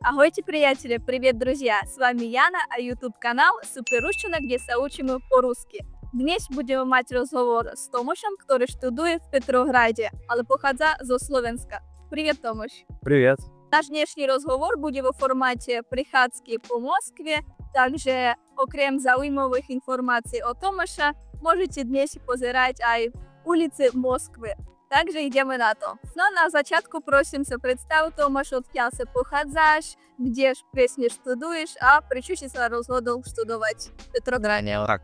Ahojte приятели, привет друзья! С вами Яна, а YouTube канал Суперрусчина, где соучим по-русски. Днес будемо мати розговор з Томашем, который штудує в Петрограді, але походza зо Словенска. Привет, Томаш! Привет! Наш днешний разговор будет в формате прихадки по Москве, также окрем зaujímavých информаций о Томаша можете днес позирать aj улицы Москвы. Takže ideme na to. No na začiatku prosím sa predstav, Tomáš, odkiaľ sa pochádzaš, kde presne študuješ a prečo si sa rozhodol študovať v Petrograde? Tak,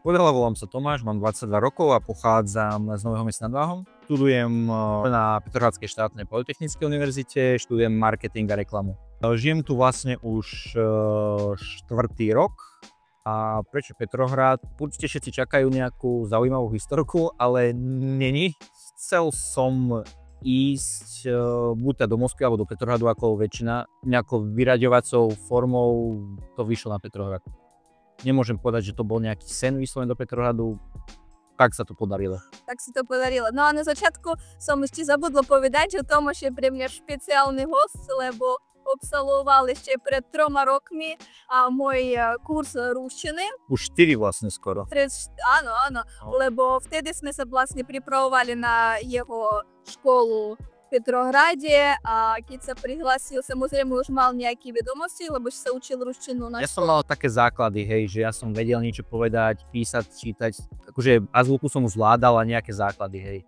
povedala, volám sa Tomáš, mám 22 rokov a pochádzam z Nového Mesta nad Váhom. Študujem na Petrohradskej štátnej polytechnickej univerzite, študujem marketing a reklamu. Žijem tu vlastne už 4. rok. A prečo Petrohrad? Určite všetci čakajú nejakú zaujímavú historku, ale není. Chcel som ísť buď do Moskvy alebo do Petrohradu ako väčšina. Nejakou vyraďovacou formou to vyšlo na Petrohrad. Nemôžem povedať, že to bol nejaký sen vyslovený do Petrohradu. Tak sa to podarilo. Tak si to podarilo. No a na začiatku som ešte zabudla povedať, že Tomáš je pre mňa špeciálny host, lebo absolvoval ešte pred 3 rokmi môj kurs ruštiny. Už 4 vlastne skoro. Áno, áno, lebo vtedy sme sa vlastne pripravovali na jeho školu v Petrohrade a keď sa prihlásil, samozrejme už mal nejaké vedomosti, lebo sa učil ruštinu na školu. Ja som mal také základy, hej, že ja som vedel niečo povedať, písať, čítať, akože azbuku som zvládal a nejaké základy, hej.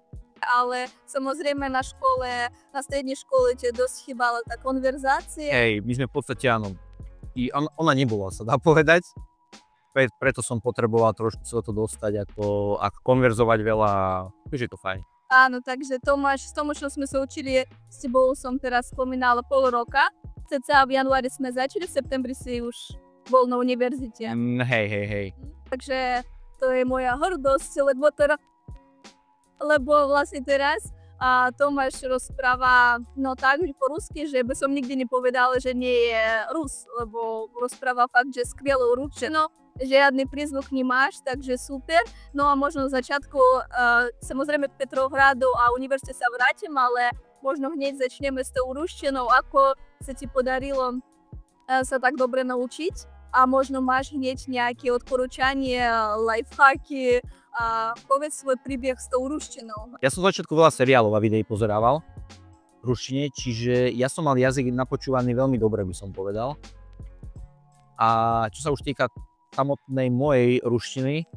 Ale samozrejme na škole, na strednej škole ti dosť chýbala tá konverzácia. Hej, my sme v podstate áno. Ona nebola, sa dá povedať. Preto som potreboval trošku sa to dostať, ako konverzovať veľa, takže je to fajn. Áno, takže Tomáš, s Tomášom sme sa učili, s tebou som teraz spomínala pol roka. Cca v januári sme začali, v septembri si už bol na univerzite. Hej. Takže to je moja hrdosť, lebo vlastne teraz Tomáš rozpráva tak po rusky, že by som nikdy nepovedala, že nie je Rus, lebo rozpráva fakt, že skvelú ručinu, žiadny prízvuk nemáš, takže super. No a možno v začiatku, samozrejme k Petrohradu a univerzite sa vrátim, ale možno hneď začneme s tou ruštinou, ako sa ti podarilo sa tak dobre naučiť a možno máš hneď nejaké odporúčanie, lifehacky, a povedz svoj príbeh s tou ruštinou. Ja som v začiatku veľa seriálov a videí pozerával v ruštine, čiže ja som mal jazyk napočúvaný veľmi dobre, by som povedal. A čo sa už týka samotnej mojej ruštiny,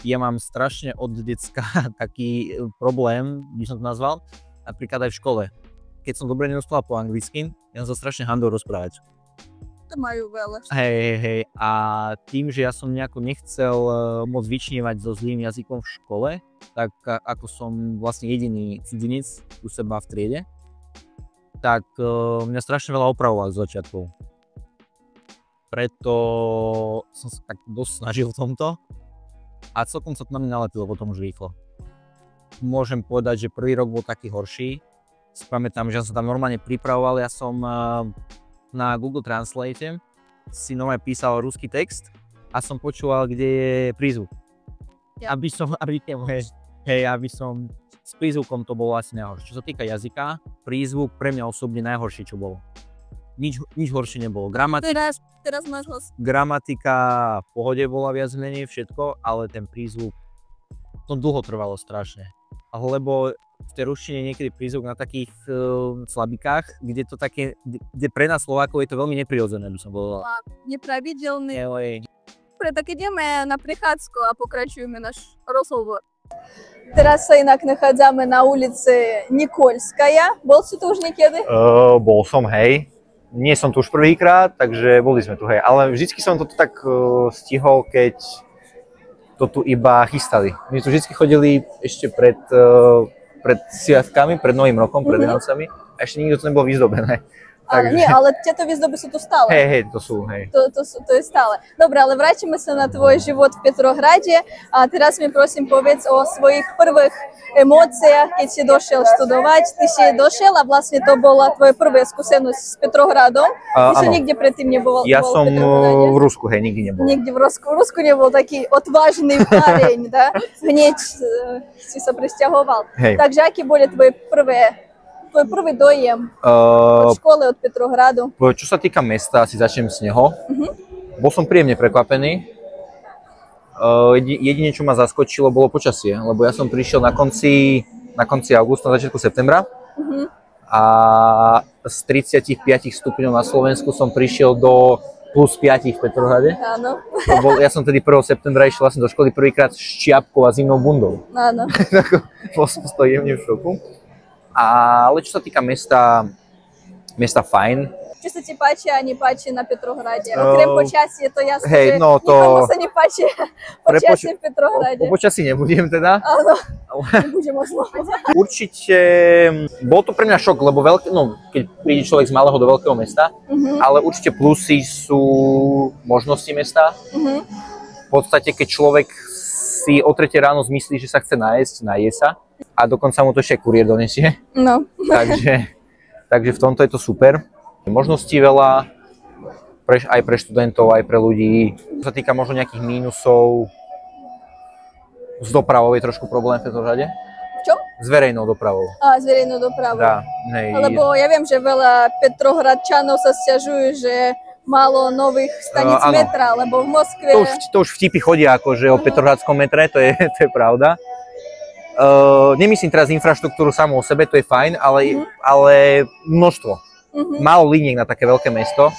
ja mám strašne od decka taký problém, by som to nazval, napríklad aj v škole. Keď som dobre nerozprával po anglicky, ja som sa strašne handol rozprávať. To majú veľa. Hej. A tým, že ja som nejako nechcel moc vyčnievať so zlým jazykom v škole, tak ako som vlastne jediný cudzinec u seba v triede, tak mňa strašne veľa opravoval z začiatku. Preto som sa tak dosť snažil v tomto a celkom sa to na mňa nalepilo potom už rýchlo. Môžem povedať, že prvý rok bol taký horší. Spamätám, že som sa tam normálne pripravoval, ja som na Google Translate si normálne písal ruský text a som počúval, kde je prízvuk. Ja. Aby som s prízvukom to bolo asi najhoršie. Čo sa týka jazyka, prízvuk pre mňa osobne najhoršie, čo bolo. Nič horšie nebolo. Teraz máš hlas. Gramatika v pohode bola viac menej všetko, ale ten prízvuk, to dlho trvalo strašne. Lebo v tej ruštine niekedy prízvuk na takých slabikách, kde pre nás Slovákov je to veľmi neprirodzené, by som povedal. Nepravidelný. Dobre, tak ideme na prechádzku a pokračujeme náš rozhovor. Teraz sa inak nachádzame na ulici Nikolskaja. Bol si tu už niekedy? Bol som, hej. Nie som tu už prvýkrát, takže boli sme tu, hej. Ale vždycky som to tak stihol, keď to tu iba chystali. My tu vždycky chodili ešte pred sviatkami, pred Novým rokom, pred Vianocami a ešte nikto to nebolo vyzdobené. Takže... Nie, ale tieto výzdoby sú tu stále. Hej, to sú, hej. To je stále. Dobre, ale vrátime sa na tvoj život v Petrohrade a teraz mi prosím povedz o svojich prvých emóciách, keď si došiel študovať. Ty si došiel a vlastne to bola tvoja prvá skúsenosť s Petrohradom. Ty si nikde predtým nebol. Ja som v Rusku, hej, nikdy nebol. Nikde v Rusku nebol taký odvážny pareň, da? Hneď si sa presťahoval. Takže aké boli tvoje prvé tvoj prvý dojem od školy, od Petrohradu? Čo sa týka mesta, si začnem z neho. Bol som príjemne prekvapený. Jedine, čo ma zaskočilo, bolo počasie, lebo ja som prišiel na konci augusta, na začiatku septembra a z 35 stupňov na Slovensku som prišiel do plus 5 v Petrohrade. Áno. Ja som tedy 1. septembra išiel vlastne do školy prvýkrát s čiapkou a zimnou bundou. Áno. Bol som z toho jemne v šoku. Ale čo sa týka mesta fajn. Čo sa ti páči a nepáči na Petrohrade? Okrem počasie, to jasné, že nikomu sa nepáči počasie v Petrohrade. O počasí nebudem teda. Áno, nebudem možno. Určite, bol to pre mňa šok, lebo keď príde človek z malého do veľkého mesta, ale určite plusy sú možnosti mesta. V podstate, keď človek si o 3 ráno zmyslí, že sa chce nájsť, naje sa a dokonca mu to ešte kuriér donesie. No. Takže v tomto je to super. Možností veľa, aj pre študentov, aj pre ľudí. Čo sa týka možno nejakých mínusov, s dopravou je trošku problém v Petrohrade. Čo? S verejnou dopravou. S verejnou dopravou. Dá, lebo ja viem, že veľa Petrohradčanov sa sťažujú, že málo nových staníc metra, lebo v Moskve... To už vtipy chodia akože o Petrohradskom metre, to je pravda. Nemyslím teraz infraštruktúru samú o sebe, to je fajn, ale množstvo. Málo liniek na také veľké mesto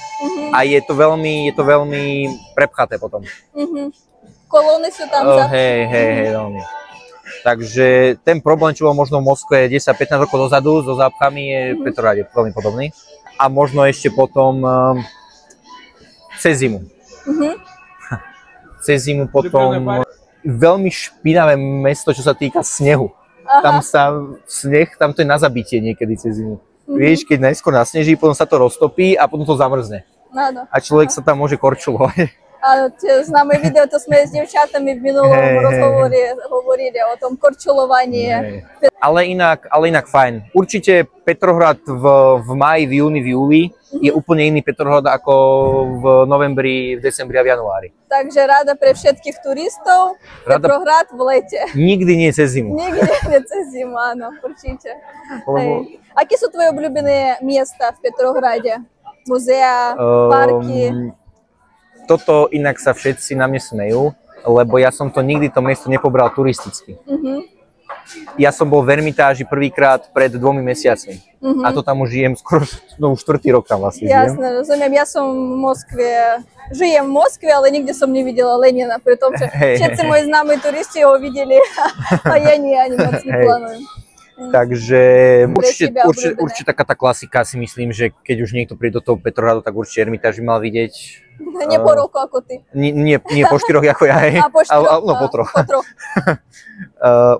a je to veľmi prepchaté potom. Kolóny sú tam za... Hej, veľmi. Takže ten problém, čo bol možno v Moskve 10-15 rokov dozadu so zápchami, je v Petrohrade veľmi podobný. A možno ešte potom cez zimu. Cez zimu potom veľmi špinavé mesto, čo sa týka snehu. Sneh, tam to je na zabitie niekedy cez zimu. Vieš, keď najskôr nasneží, potom sa to roztopí a potom to zamrzne. Áno. A človek sa tam môže korčulovať. Áno, známe video, to sme s dievčatami v minulom rozhovore hovorili o tom korčulovaní. Ale inak fajn. Určite Petrohrad v máji, v júni, v júli je úplne iný Petrohrad ako v novembri, v decembri a v januári. Takže rada pre všetkých turistov, Petrohrad v lete. Nikdy nie cez zimu. Nikdy nie cez zimu, áno, určite. Aké sú tvoje obľúbené miesta v Petrohrade? Muzea, parky? Toto inak sa všetci na mne smejú, lebo ja som to nikdy to miesto nepobral turisticky. Ja som bol v Ermitáži prvýkrát pred 2 mesiacmi. A to tam už žijem skoro, už 4. rok tam vlastne žijem. Jasné, rozumiem. Ja som v Moskve, žijem v Moskve, ale nikde som nevidela Lenina, pri tom, že všetci moji známi turisti ho videli a ja ani moc neplánujem. Takže určite taká tá klasika, si myslím, že keď už niekto príde do toho Petrohradu, tak určite Ermitáž by mal vidieť. Nie po roku ako ty. Nie po 4 ako ja, hej. No po 3.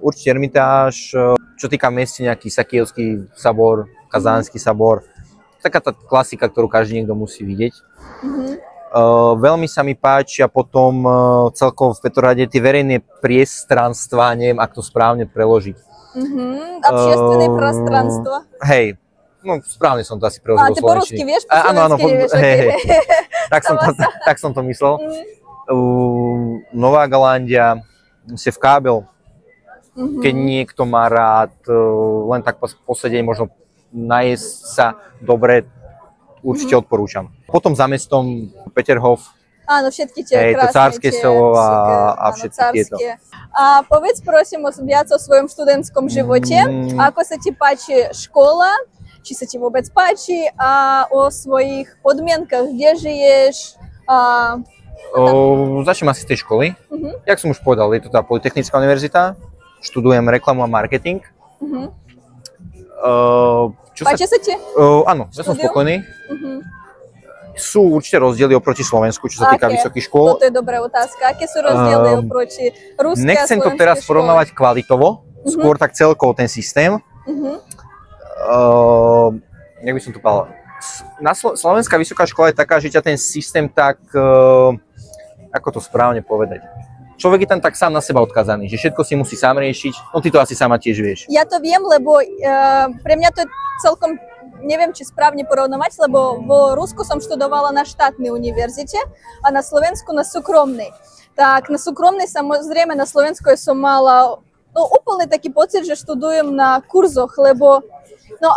Určite Ermitáž, čo týka miest, nejaký Sakijevský sabor, Kazánsky sabor. Taká tá klasika, ktorú každý niekto musí vidieť. Veľmi sa mi páčia potom celkovo v Petrohrade tie verejné priestranstvá, neviem, ak to správne preložiť. Общественné prostranstvo. Hej, no správne som to asi preložil do slovenčiny. A ty po rusky vieš, po slovensky nevieš. Tak som to myslel. Nová Galandia, Sevkábel, keď niekto má rád len tak posledenie, možno najesť sa dobre, určite odporúčam. Potom za mestom Peterhof. Áno, všetky tie krásne. To Cárske selo a všetky tieto. A povedz prosím viac o svojom študentskom živote. Ako sa ti páči škola? Či sa ti vôbec páči? A o svojich podmienkach, kde žiješ? Začnem asi z tej školy. Jak som už povedal, je to tá Polytechnická univerzita. Študujem reklamu a marketing. Páči sa ti? Áno, ja som spokojný. Sú určite rozdiely oproti Slovensku, čo sa týka vysokých škôl. Toto je dobrá otázka. Aké sú rozdiely oproti ruské a nechcem to teraz porovnávať kvalitovo, skôr tak celkovo ten systém. Jak by som to povedal? Slovenská vysoká škola je taká, že ťa ten systém tak, ako to správne povedať, človek je tam tak sám na seba odkazaný, že všetko si musí sám riešiť. No ty to asi sama tiež vieš. Ja to viem, lebo pre mňa to je celkom, neviem, či správne porovnávať, lebo v Rusku som študovala na štátnej univerzite a na Slovensku na súkromnej. Tak na súkromnej, samozrejme, na Slovensku som mala úplne taký pocit, že študujem na kurzoch, lebo No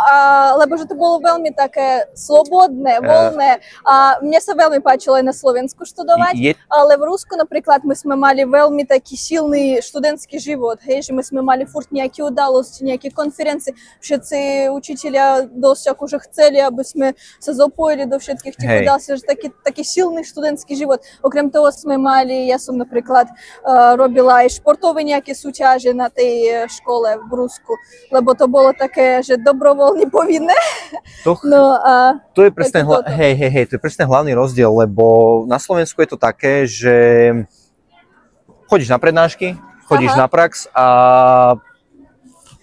lebo že to bolo veľmi také slobodné, voľné a mne sa veľmi páčilo aj na Slovensku študovať, ale v Rusku napríklad my sme mali veľmi taký silný študentský život, hej, že my sme mali furt nejaké udalosti, nejaké konferencie, všetci učitelia dosť akože chceli, aby sme sa zapojili do všetkých tých udalostí, že taký silný študentský život. Okrem toho sme mali, ja som napríklad robila aj športové nejaké súťaže na tej škole v Rusku, lebo to bolo také, že dobrovoľne povinné. To je presne to je presne hlavný rozdiel, lebo na Slovensku je to také, že chodíš na prednášky, chodíš na prax a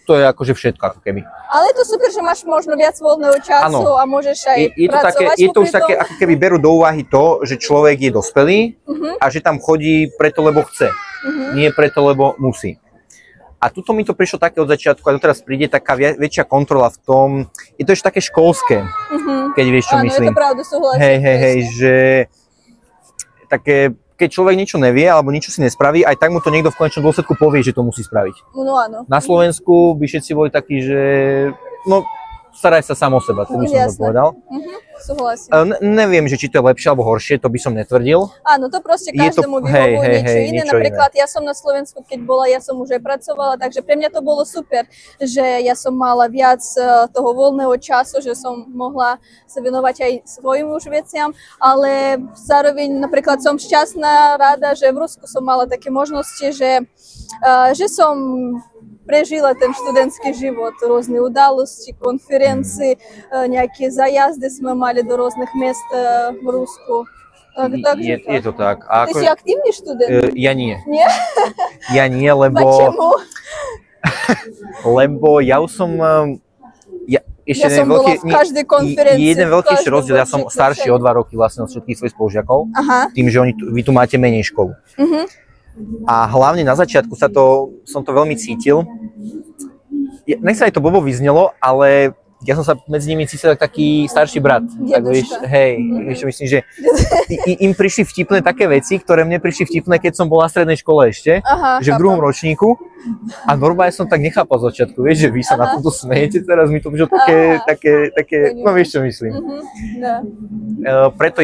to je akože všetko ako keby. Ale je to super, že máš možno viac voľného času a môžeš aj pracovať. Je to už také, ako keby berú do úvahy to, že človek je dospelý a že tam chodí preto, lebo chce. Nie preto, lebo musí. A tuto mi to prišlo také od začiatku a doteraz príde taká väčšia kontrola v tom, je to ešte také školské, keď vieš, čo myslím. Áno, je to pravda, súhlasím. Hej, že také, keď človek niečo nevie alebo niečo si nespraví, aj tak mu to niekto v konečnom dôsledku povie, že to musí spraviť. No áno. Na Slovensku by všetci boli takí, že no, staraj sa sám o seba, to by som to povedal. Súhlasím. Neviem, že či to je lepšie alebo horšie, to by som netvrdil. Áno, to proste každému vyhovuje niečo iné. Napríklad ja som na Slovensku, keď bola, ja som už aj pracovala, takže pre mňa to bolo super, že ja som mala viac toho voľného času, že som mohla sa venovať aj svojim už veciam, ale zároveň napríklad som šťastná, rada, že v Rusku som mala také možnosti, že som prežila ten študentský život, rôzne udalosti, konferencie, nejaké zajazdy sme mali do rôznych miest v Rusku. Je to tak. Ty si aktívny študent? Ja nie. Nie? Ja nie, lebo... Čemu? Lebo ja už som... Ja som bola v každej konferencii. Jeden veľký rozdiel, ja som starší o 2 roky vlastne od všetkých svojich spolužiakov, tým, že vy tu máte menej školu. A hlavne na začiatku som to veľmi cítil. Nech sa aj to blbo vyznelo, ale ja som sa medzi nimi cítil taký starší brat. Tak vieš, myslím, že im prišli vtipné také veci, ktoré mne prišli vtipné, keď som bol na strednej škole ešte, že v druhom ročníku. A normálne som tak nechápal z začiatku, vieš, že vy sa na tomto smejete, teraz mi to prišlo také, no vieš, čo myslím. Preto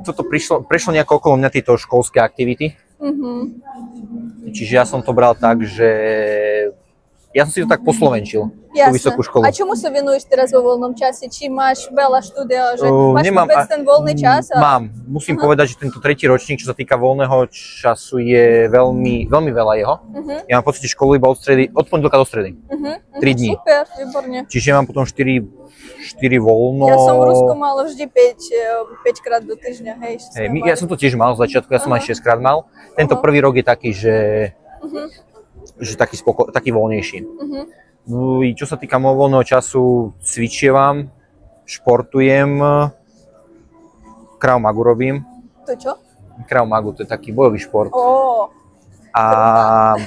toto prešlo nejako okolo mňa tieto školské aktivity. Čiže ja som to bral tak, že ja som si to tak poslovenčil, tú vysokú školu. A čomu sa venuješ teraz vo voľnom čase? Či máš veľa štúdia, že máš vôbec ten voľný čas? Mám. Musím povedať, že tento tretí ročník, čo sa týka voľného času, je veľmi, veľmi veľa jeho. Ja mám pocit, že školu iba od pondelka do stredy. 3 dní. Super, výborne. Čiže mám potom 4 voľno. Ja som v Rusku mala vždy 5 krát do týždňa, hej. Ja som to tiež mal z začiatku, ja som aj 6 krát mal. Tento prvý rok je taký, že taký voľnejší. No, čo sa týka môjho voľného času, cvičievam, športujem, Krav Magu robím. To čo? Krav Magu, to je taký bojový šport. A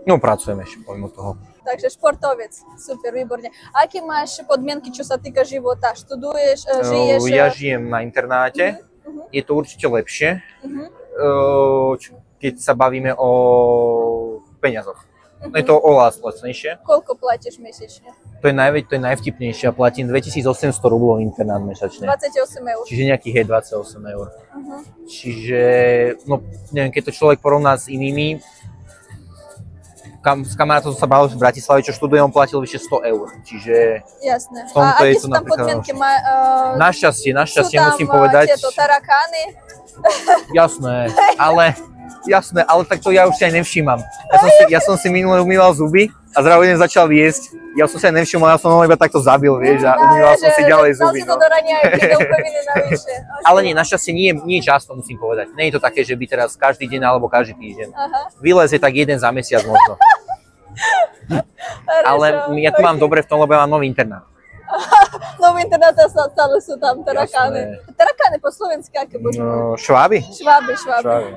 pracujem ešte pomimo toho. Takže športovec, super, výborne. Aké máš podmienky, čo sa týka života? Študuješ, žiješ? Ja žijem na internáte, je to určite lepšie, keď sa bavíme o peniazoch. Je to oveľa lacnejšie. Koľko platíš mesečne? To je najvtipnejšie, ja platím 2800 rublov internát mesačne. 28 eur. Čiže nejakých 28 eur. Čiže, neviem, keď to človek porovná s inými, s kamarátom sa bavil v Bratislave, čo študuje, on platil vyše 100 eur. Čiže jasné. V tomto a aké sú tam podmienky? Našťastie musím povedať. Sú tam tieto tarakány? Jasné, ale tak to ja už si aj nevšímam. Ja som si minulé umýval zuby a zrazu jeden začal viesť. Ja som si aj nevšimol, ja som ho iba takto zabil, vieš, a umýval som si ďalej zuby. Ale nie, našťastie nie často, musím povedať. Nie je to také, že by teraz každý deň alebo každý týždeň. Vylez je tak jeden za mesiac možno. Ale ja to mám dobre v tom, lebo ja mám nový internát. Nový internát a stále sú tam tarakány. Tarakány po slovensky, aké budú? Šváby. Šváby,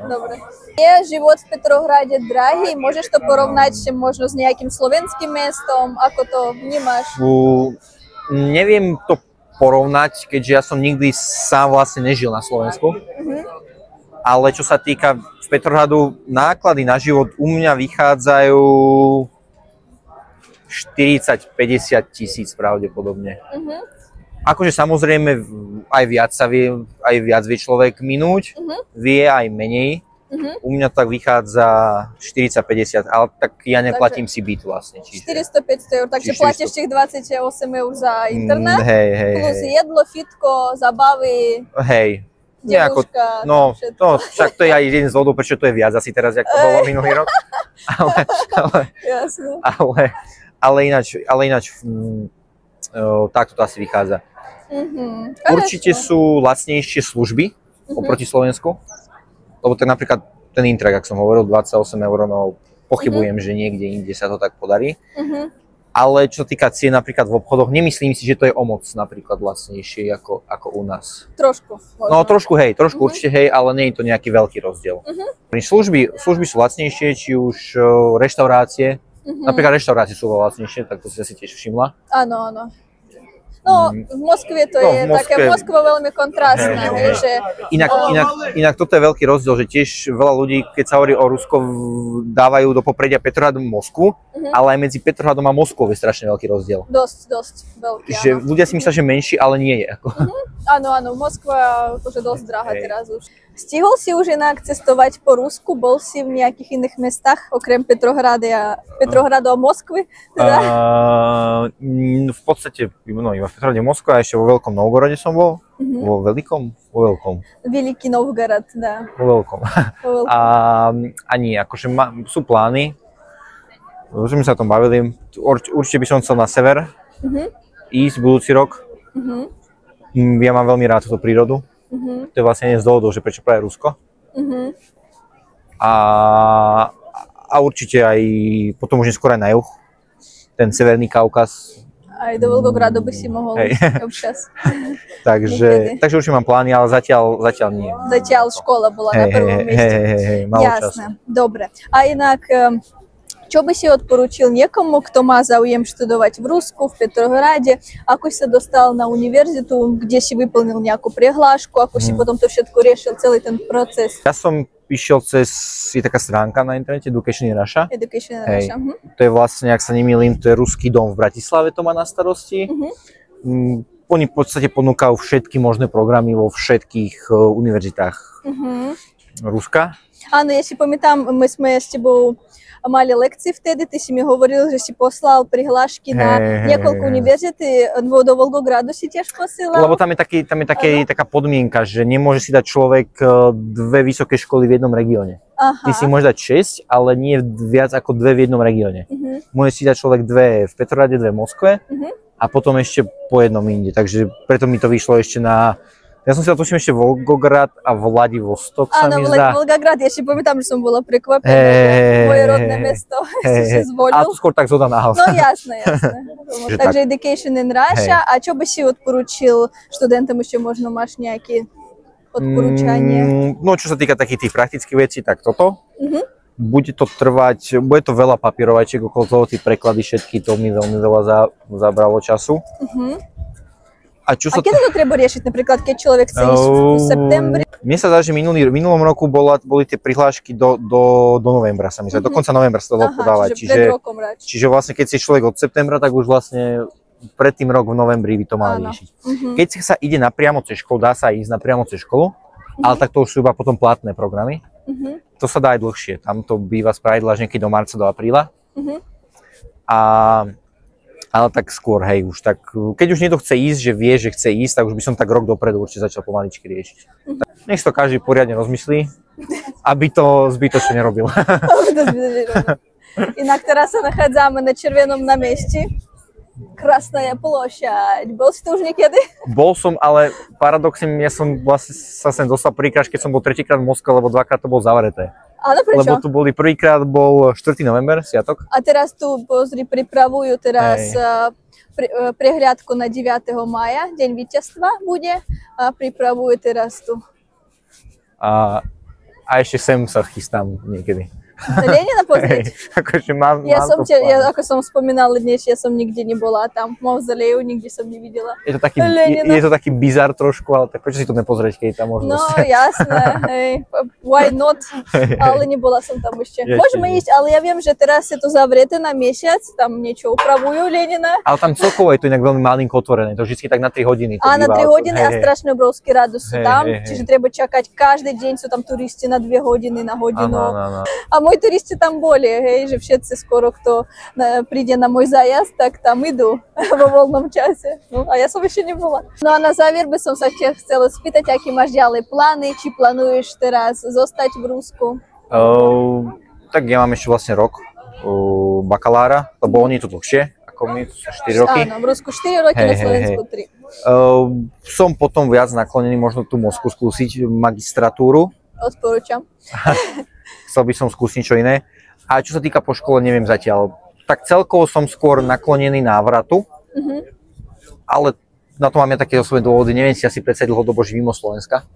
dobre. Je život v Petrohrade drahý? Môžeš to porovnať možno s nejakým slovenským mestom? Ako to vnímaš? Neviem to porovnať, keďže ja som nikdy sám vlastne nežil na Slovensku. Ale čo sa týka v Petrohradu, náklady na život u mňa vychádzajú 40-50 tisíc pravdepodobne. Akože samozrejme aj viac vie človek minúť, vie aj menej. U mňa tak vychádza 40-50, ale tak ja neplatím si byt vlastne. 400-500 eur, takže platíš tých 28 eur za internát, plus jedlo, fitko, zabavy. Hej. Nejako, no, však to je aj jeden z dôvodov, prečo to je viac asi teraz, ako bolo minulý rok. Ale ináč takto to asi vychádza. Určite sú lacnejšie služby oproti Slovensku, lebo tak napríklad ten Intrag, ak som hovoril, 28 eur, no pochybujem, že niekde inde sa to tak podarí. Ale čo sa týka cien napríklad v obchodoch, nemyslím si, že to je o moc napríklad lacnejšie ako u nás. Trošku. Možno. No trošku určite hej, ale nie je to nejaký veľký rozdiel. Služby sú lacnejšie, či už reštaurácie, napríklad reštaurácie sú lacnejšie, tak to si asi tiež všimla. Áno. No, v Moskve to je také, Moskva veľmi kontrastná, že... Inak toto je veľký rozdiel, že tiež veľa ľudí, keď sa hovorí o Rusko, dávajú do popredia Petrohrad Moskvu, ale aj medzi Petrohradom a Moskvou je strašne veľký rozdiel. Dosť veľký, že ľudia si myslia, že menší, ale nie je. Áno, Moskva je dosť drahá teraz už. Stihol si už inak cestovať po Rusku? Bol si v nejakých iných mestách, okrem Petrohradu a Moskvy? Teda? V podstate iba v Petrohrade Moskva a ešte vo Veľkom Novgorode som bol. Vo Veľkom? Veľký Novgorod, dá. Vo Veľkom. A nie, akože sú plány. Už sme sa o tom bavili. Určite by som chcel na sever ísť budúci rok. Ja mám veľmi rád túto prírodu. To je vlastne jeden z dôvodov, že prečo práve Rusko. A určite aj potom už neskôr aj na juh. Ten Severný Kaukaz. Aj do Volgogradu by si mohol občas. takže určite mám plány, ale zatiaľ nie. Zatiaľ škola bola na prvom mieste. Malo Jasné, dobre. A inak, čo by si odporúčil niekomu, kto má záujem študovať v Rusku, v Petrohrade? Ako si sa dostal na univerzitu, kde si vyplnil nejakú prihlášku, ako si potom to všetko riešil, celý ten proces? Ja som išiel je taká stránka na internete, Education in Russia. To je vlastne, ak sa nemýlim, to je ruský dom v Bratislave, to má na starosti. Oni v podstate ponúkajú všetky možné programy vo všetkých univerzitách Ruska. Áno, ja si pamätám, my sme s tebou mali lekcie vtedy, ty si mi hovoril, že si poslal prihlášky na niekoľko univerzity, do Volgogradu si tiež posielal? Lebo tam je taká podmienka, že nemôže si dať človek dve vysoké školy v jednom regióne. Ty si môžeš dať 6, ale nie viac ako dve v jednom regióne. Môže si dať človek dve v Petrohrade, dve v Moskve a potom ešte po jednom inde. Takže preto mi to vyšlo ešte na... Ja som si dal tuším ešte Volgograd a Vladivostok sa mi zdá. Áno, Volgograd, ja si pamätám, že som bola prekvapená, že moje rodné mesto si zvolil. A to skôr tak zhoda náhod. No jasné. Takže Education in Russia. A čo by si odporúčil študentom, ešte možno máš nejaké odporúčanie? No čo sa týka takých tých praktických vecí, tak toto. Bude to veľa papierovačiek okolo toho, tie preklady všetky, to mi veľmi veľa zabralo času. A kedy to treba riešiť? Napríklad, keď človek chce ísť v septembri? Mne sa zdá, že minulom roku boli tie prihlášky do novembra, sa mi zdá. Do konca novembra sa to dalo podávať. Čiže vlastne, keď si človek od septembra, tak už vlastne pred tým rok v novembri by to mal riešiť. Keď sa ide napriamo cez školu, dá sa ísť napriamo cez školu, ale tak to už sú iba potom platné programy. To sa dá aj dlhšie. Tam to býva spravidla až niekedy do marca, do apríla. Ale tak skôr, hej, už tak, keď už niekto chce ísť, že vie, že chce ísť, tak už by som tak rok dopredu určite začal pomaličky riešiť. Nech si to každý poriadne rozmyslí, aby to zbytočne nerobil. Inak teraz sa nachádzame na Červenom námestí. Krásna je plošať. Bol si to už niekedy? Bol som, ale paradoxne, ja som vlastne sa sem dostal prvýkrát, keď som bol tretíkrát v Moskve, lebo dvakrát to bolo zavreté. Áno, prečo? Lebo tu prvýkrát bol 4. november, sviatok. A teraz tu, pozri, pripravujú prehliadku na 9. mája, deň víťazstva bude a pripravujú teraz tu. A ešte sem sa chystám niekedy. Ленина pozrieť? Akože mám ako som spomínala dnes, ja som nikde nebola tam, v Mauzoleju nikde som nevidela. Je to taký bizar trošku, ale tak prečo si to nepozrieť, keď je tam možnosť? No jasné, hej, why not, ale nebola som tam ešte. Môžeme ísť, ale ja viem, že teraz je to zavreté na mesiac, tam niečo upravujú Lenina. Ale tam celkovo je to inak veľmi malinko otvorené, to vždy tak na 3 hodiny. A na 3 hodiny a strašne obrovské radosť sú tam, čiže treba čakať každý deň, sú tam turisti na 2 hodiny, na hodinu. A moji turisti tam boli, hej, že všetci skoro, kto príde na môj zájazd, tak tam idú vo voľnom čase. No, a ja som ešte nebola. No a na záver by som sa chcela spýtať, aký máš ďalej plány, či plánuješ teraz zostať v Rusku? Tak ja mám ešte vlastne rok bakalára, lebo oni to dlhšie, ako my, to sú 4 roky. Áno, v Rusku 4 roky, na Slovensku 3. Som potom viac naklonený možno tú Moskvu skúsiť magistratúru. Odporúčam. Chcel by som skúsiť niečo iné. A čo sa týka po škole, neviem zatiaľ. Tak celkovo som skôr naklonený návratu, ale na to máme také osobné dôvody. Neviem si asi predstaviť dlhodobo žiť mimo Slovenska.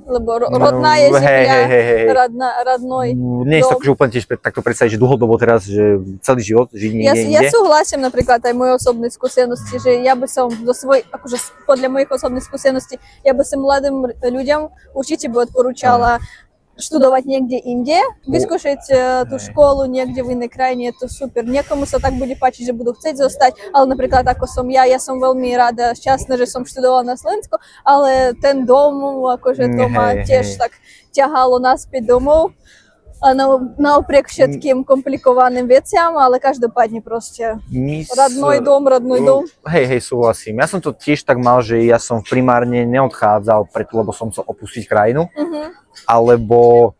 Lebo rodná je zemľa, radnoj nie je to úplne tiež takto predstaviť, že dlhodobo teraz, že celý život žiť niekde inde. Ja súhlasím napríklad aj moje osobné skúsenosti, že ja by som akože podľa mojich osobných skúseností, ja by som mladým ľuďom určite by odporúčala študovať niekde inde, vyskúšať tú školu niekde v inej krajine, je to super. Niekomu sa tak bude páčiť, že budú chcieť zostať, ale napríklad ako som ja som veľmi rada, šťastná, že som študovala na Slovensku, ale ten dom, akože to ma tiež tak ťahalo naspäť domov. A napriek všetkým komplikovaným veciam, ale každopádne proste radnoj dom. Hej, súhlasím. Ja som to tiež tak mal, že ja som primárne neodchádzal preto, lebo som chcel opustiť krajinu, alebo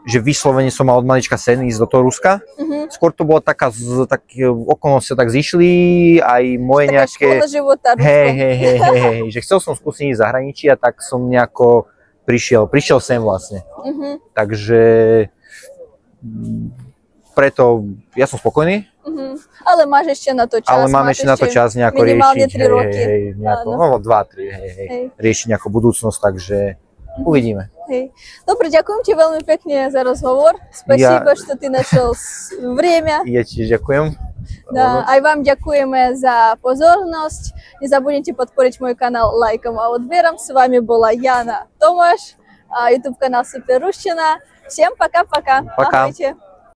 že vyslovene som mal od malička sen ísť do toho Ruska. Skôr to bola také okolnosti tak zišli, aj moje taká nejaké... škola života. Hej, že chcel som skúsiť ísť zahraničí a tak som nejako prišiel sem vlastne. Takže preto ja som spokojný. Ale máš ešte na to čas. Ale máme ešte na to čas nejako minimálne riešiť. 3 roky. No 2-3, riešiť nejakú budúcnosť, takže uvidíme. Dobre, ďakujem ti veľmi pekne za rozhovor. Spasibo, že ty našiel время. Ja tiež ďakujem. Да, aj vám ďakujeme za pozornosť. Nezabudnite podporiť môj kanál лайком a odbером. С вами была Яна Томаш, YouTube канал Супер Русщина. Всем пока-пока. Пока. Ahojte.